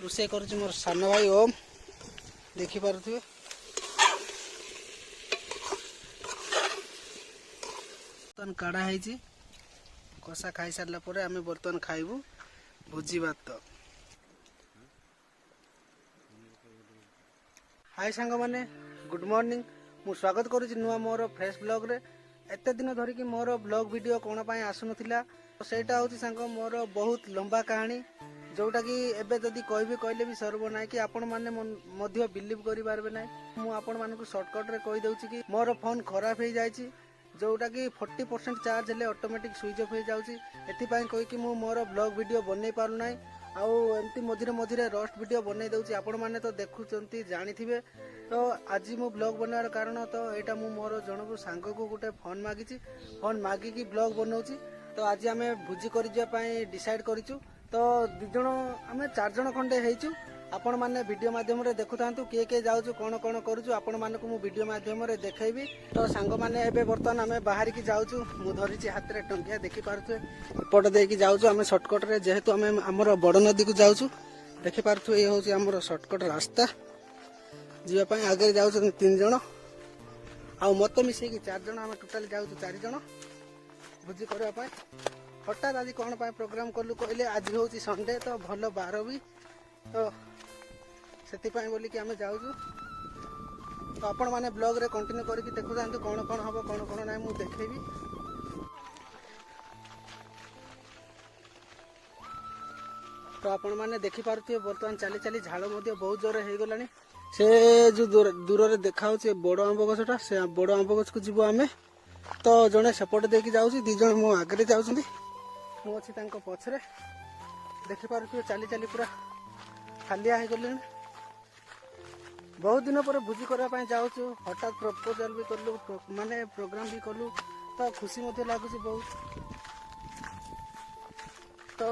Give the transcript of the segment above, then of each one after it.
रोषे कर मोर सान भाई ओम देखिपे बर्तमान काढ़ा है कषा खाई सारा पर आम बर्तमान खाइबू भोजी भात। हाय सांग माने गुड मॉर्निंग मु स्वागत करुच्ची नुआ मोर फ्रेश ब्लॉग रे। एते दिन धरिकी मोर ब्लॉग वीडियो कौन पाई आसुनथिला सेटा होची सांग मोर बहुत लंबा कहानी जोटा कि एबे जदी कहले भी सर्व ना कि आपण माने मध्य बिलीव करि पारबे ना। मु आपण मानकु शॉर्टकट रे कहि दउची कि मोर फोन खराब हो जाइची जोटा कि 40% चार्ज हेले ऑटोमेटिक स्विच ऑफ हो जाउची। एथि पई कहि कि मु मोर ब्लॉग वीडियो बनै पारु नै आउ एमती मझिरे मझिरे रोस्ट वीडियो बनै दउची। आपण माने तो देखुचंती जानिथिबे। तो आज मु ब्लॉग बनार कारण तो एटा मु मोर जनकु सांग को गोटे फोन मागिची फोन मागी कि ब्लॉग बनौची। तो आज आमे भुजी करि जे पई डिसाइड करिचु। तो दु जण आमे 4 जण खंडे हेइचु। आपण माने वीडियो माध्यम रे देखुथांतु के जाउचु कोन कोन करूचु आपण मानकु मु वीडियो माध्यम रे देखैबी। तो सांग माने एबे बर्तमान आमे बाहर की जाउचु मु धरिची हाथ रे टंकिया देखि पारथु एपट देकी जाउचु आमे शॉर्टकट रे जेहेतु आमे हमर बड़ नदी को जाउचु देखि पारथु ए होची हमर शॉर्टकट रास्ता जीवा पई आगे जाउचु 3 जण आ मत मिसे की 4 जण आमे टोटल जाउचु 4 जण भुजी करबा पई। हठात आज कौन पाई प्रोग्राम कलु कहले आज होची संडे तो भलो बार भी तो सेति पाई बोली कि आमे जाउचु। तो आपण माने ब्लॉग रे कंटिन्यू करके देखु जानतु कौन कौन हबो कौन कौन नै मु देखैबी। तो आपण माने देखि पारुथिबे वर्तमान चली चली झाड़ मध्ये बहुत जोर हे गलानी। से जो दूर रे देखा होचे बड़ आंब गछटा से बड़ आंब गछ को जीवो आमे। तो जने सेपट देकी जाउची 2 जण मो आगरे जाउछंती मु अछि तांको पछरे देखि पारुथिबे चली चली पूरा खालिया हे गलेनी। बहुत दिन पर भुजी करबा पई जाउछु हठात प्रपोजल भी करलु माने प्रोग्राम भी करलु तो खुशी मध्ये लागुची बहुत। तो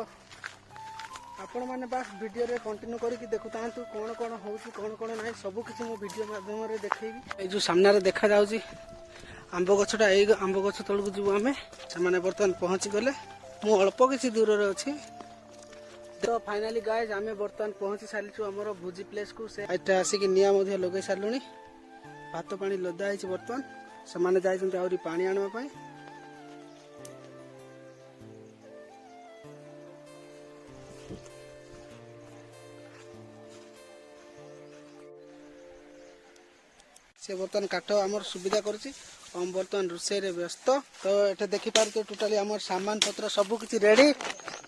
आपण माने बस वीडियो रे कंटिन्यू करके देखु तांतु कोन कोन होउची कोन नै सब किछि मो वीडियो माध्यम रे देखैबी। ए जो सामने रे देखा जाउची आंब गछटा ए आंब गछ तळकु जीवो आमे से माने बर्तमान पहुंची गले मु अल्प किछि दूर रे अछि। तो फाइनली गाइस आमे बर्तमान पहुंची सालिछु हमर भुजी प्लेस को से एटा आसी कि निया मध्ये लगे सालुनी भात पानी लदा आइछि। बर्तमान से माने जाइछन्ते आउरी पानी आनबा पई। से बर्तमान काठ आमर सुविधा करछि हम बर्तमान रोषे रे व्यस्त। तो एटा देखि पारतो टोटली हमर सामान पत्र सब किछि रेडी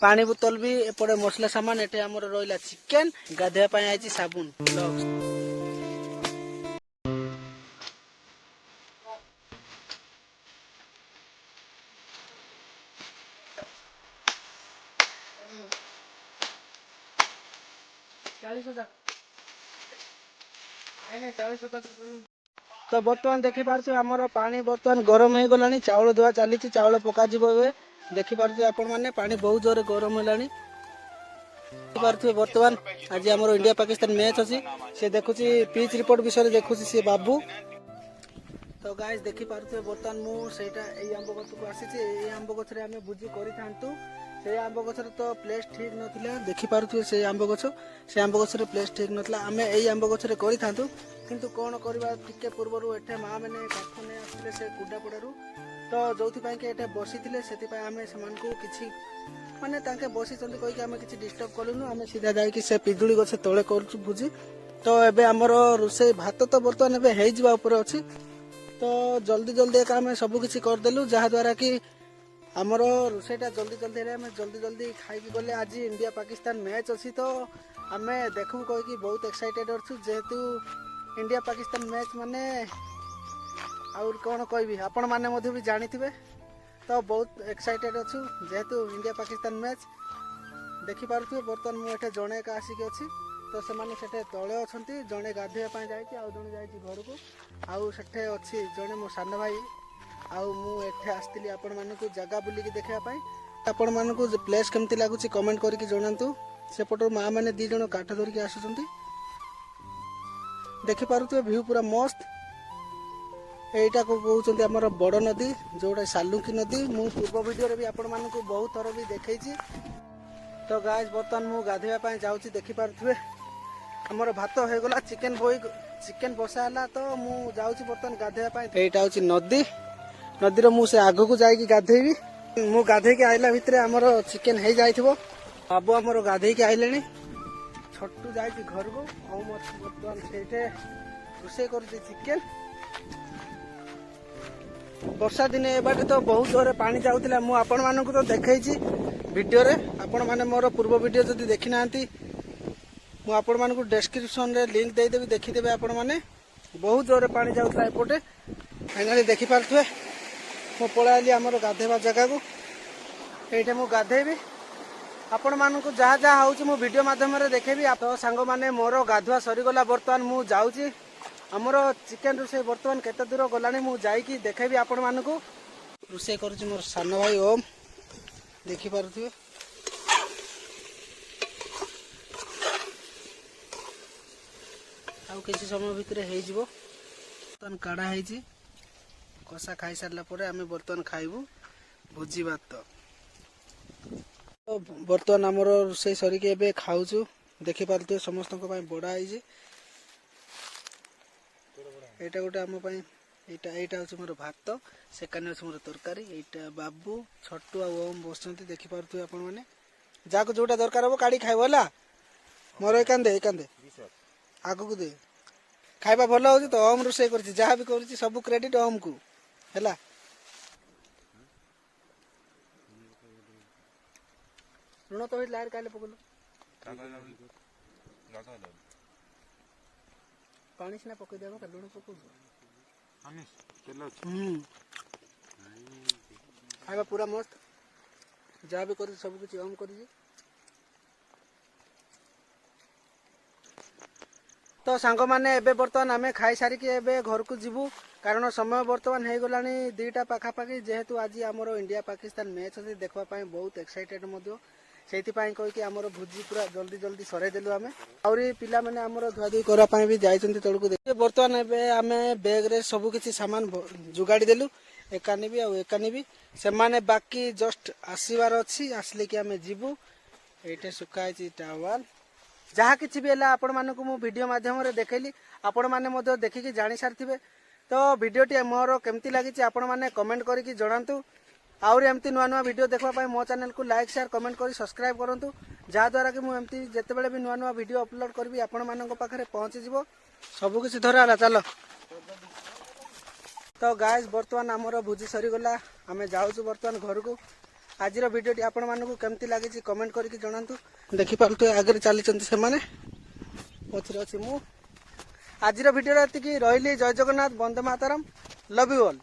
पानी बोतल भी एपड़े मसला सामान एटे हमर रोइला चिकन गाधे पई आइछि साबुन ग्लव्स। तो बर्तमान देखि पारछु हमर पानी बर्तमान गरम हे गलानी चावल धुआ चली चावल पका जीवो ए देखि पारछु आपण माने पानी बहुत जोर गरम हेलानी। देखि पारछु बर्तमान आज हमर इंडिया पाकिस्तान मैच अछि से देखुची पिच रिपोर्ट विषय देखुची से बाबू। तो गाइस देखि पारछु बर्तमान मु सेटा एई आंब गछ को आसीची एई आंब गछ रे हमें बुझी करि थांतु से आंब गछ रे तो प्लेस ठीक नथिला देखि पारछु से आंब गछ रे प्लेस ठीक नथला हमें एई आंब गछ रे करि थांतु किंतु कोन करबा टिके पूर्वरु एठे मा माने काठ ने आसिले से कुडा पड़ारू तो जोथि पई के एठे बसिथिले सेति पई हमें समान को किछि माने तांके बसी चंदी कहि के हमें किछि डिस्टर्ब कलुनु हमें सीधा जाई कि से पिजुली गछ तळे करछु बुझी। तो एबे हमर रोसे भात तो बर्तमान एबे हेइ जिबा ऊपर अछि तो जल्दी जल्दी एक हमें सब किछि कर देलु जहा द्वारा कि हमर रोसेटा जल्दी जल्दी रे हमें जल्दी जल्दी खाइ कि गले। आज इंडिया पाकिस्तान मैच अछि तो हमें देखु कहि कि बहुत एक्साइटेड अछु जेहेतु इंडिया पाकिस्तान मैच माने और कौन कहबी आपण माने मधे भी जानिथिबे। तो बहुत एक्साइटेड अछु जेहेतु इंडिया पाकिस्तान मैच देखि पारुथिबे। बर्तमान मु एठे जणे का आसी के अछि तो से माने सेठे तळे अछंती जणे गाधेया पई जायछि आ जणे जायछि घर को आउ सेठे अछि जणे मो सान भाई आउ मु एठे आस्तिली आपण माने को जगह बुली के देखा पई। आपण माने को प्लेस केमति लागुछि कमेंट करके जणांतु। सेपटो मा माने 2 जण काठ धरि के आसुछंती देखि पारुथिबे व्यू पूरा मस्त। एटा को कहउछंती हमर बड़ नदी जोटा सालुकी नदी मु पूर्व वीडियो रे भी आपण माने को बहुत थरो भी देखैछि। तो गाइस बर्तमान मु गाधेवा पाई जाउची देखि पारुथबे हमर भात हे गला चिकन बसाला तो मु जाउची बर्तमान गाधेवा पाई एटा होची नदी नदी रो मु से आगु को जाई की गाधेबी मु गाधे के आइला भितरे हमर चिकन हे जाइथिबो बाबू हमर गाधे के आइलेनी छोटू जाई की घर को औ मत बर्तमान सेठे रोसे करती चिकन वर्षा दिने एबाटे तो बहुत जोरे पानी जाउतिला मु आपण मानकु तो देखैछि वीडियो रे आपण माने मोर पूर्व वीडियो जदि देखि नांती मु आपण मानकु डिस्क्रिप्शन रे लिंक दे देबी देखि देबे आपण माने बहुत जोरे पानी जाउतिला एपोटे फाइनली देखि पारथुए मु पळाली हमर गाधेबा जगह को एठे मु गाधेबी आपण मानकु जहा जहा होउछि मु वीडियो माध्यम रे देखेबी तो सांग माने मोर गाधुआ सरी गला बर्तमान मु जाउछि हमर चिकन रुसे बर्तमान केते दूर गलानी मु जाई की देखेबी आपण मानकु रुसे करूछि मोर सान भाई ओम देखि पारुथिबे आउ किसी समय भितरे हे जिवो बर्तमान काढा हे छि कसा खाई सारला परे आमे बर्तमान खाइबू भोजी भात तो बर्तमान हमर रुसे सरी के एबे खाउछु देखि पारुथिबे समस्त को पई बडा हे छि एटा गोटे आम एटा हूँ मोर भात सेकानी अच्छे मोर तरकारी एटा बाबू छोटू आ ओम बस देखी पारे आपण मैंने जहाँ जोटा दरकार हम काढ़ी खाइब है मोर एकांदे आगू दे खाइबा भल हो तो ओम रोसे कर जहाँ भी कर सब क्रेडिट ओम को है लुण तो लाइट काले पकड़ पानी सिना पकई देबो का लुण पकौ खाइबा पूरा मस्त जहाँ भी कर सब कुछ ओम कर तो सांग माने एबे बर्तमान आमे खाई सारी के एबे घर को जीवु कारण समय बर्तमान हे गलानी 2टा पाखापाखि जेहेतु आज आमर इंडिया पाकिस्तान मैच अच्छे देखा बहुत एक्साइटेड से कहीकि आमर भोजी पूरा जल्दी जल्दी सरे देलु आमे आउरी पिला माने आमर धुआधुई करा भी जाइछन्ती तळकु देखि बर्तमान एबे आमे बैग रे सब किछि सामान जुगाड़ी देलु एकानी भी आ एकानी भी से माने बाकी जस्ट आसीबार अछि आसले कि आमे जीवु एटे सुकाइछि टावल जहाँ किछि भी हला आपण मानकु मु वीडियो माध्यम रे देखैली आपण माने मधे देखि जानि सारथिबे तो वीडियोटी मोर केमती लागिछि आपण माने कमेंट करिकि जणांतु आउरी एमती नुआ नुआ वीडियो देखा पाई मो चैनल को लाइक शेयर कमेंट करी सब्सक्राइब करंतु जहाँ द्वारा कि मुझे जितेबाला भी नुआ नुआ वीडियो अपलोड करी आपण मानक पाखरे पहुँची जीवो सब किछि धराला चलो तो गाइस बर्तमान आमर भोजी सरी गला आमे जाउछु बर्तमान घर को आज वीडियोटी आपण मानक केमती लागिछि कमेंट करिकि जणांतु देखि पारतु आगे चली से माने पछरे अछि मु आज वीडियो एतिकी रहिली जय Jagannath Vande Mataram love you all.